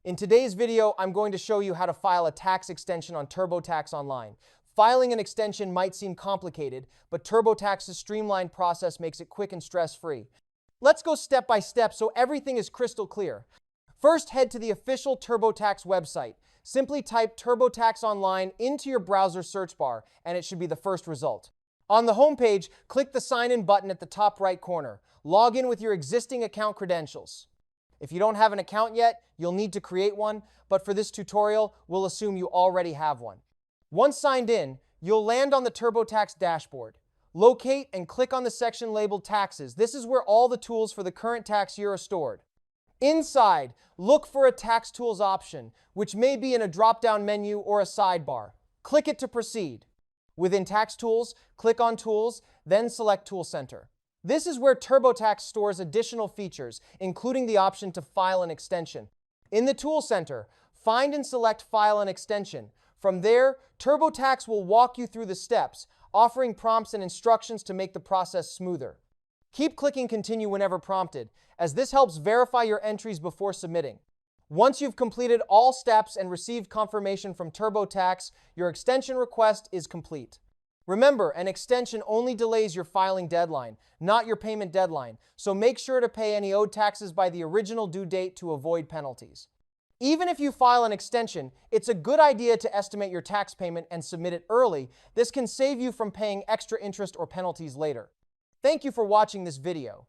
In today's video, I'm going to show you how to file a tax extension on TurboTax Online. Filing an extension might seem complicated, but TurboTax's streamlined process makes it quick and stress-free. Let's go step by step so everything is crystal clear. First, head to the official TurboTax website. Simply type TurboTax Online into your browser search bar, and it should be the first result. On the homepage, click the Sign In button at the top right corner. Log in with your existing account credentials. If you don't have an account yet, you'll need to create one, but for this tutorial, we'll assume you already have one. Once signed in, you'll land on the TurboTax dashboard. Locate and click on the section labeled Taxes. This is where all the tools for the current tax year are stored. Inside, look for a Tax Tools option, which may be in a drop-down menu or a sidebar. Click it to proceed. Within Tax Tools, click on Tools, then select Tool Center. This is where TurboTax stores additional features, including the option to file an extension. In the Tool Center, find and select File an Extension. From there, TurboTax will walk you through the steps, offering prompts and instructions to make the process smoother. Keep clicking Continue whenever prompted, as this helps verify your entries before submitting. Once you've completed all steps and received confirmation from TurboTax, your extension request is complete. Remember, an extension only delays your filing deadline, not your payment deadline, so make sure to pay any owed taxes by the original due date to avoid penalties. Even if you file an extension, it's a good idea to estimate your tax payment and submit it early. This can save you from paying extra interest or penalties later. Thank you for watching this video.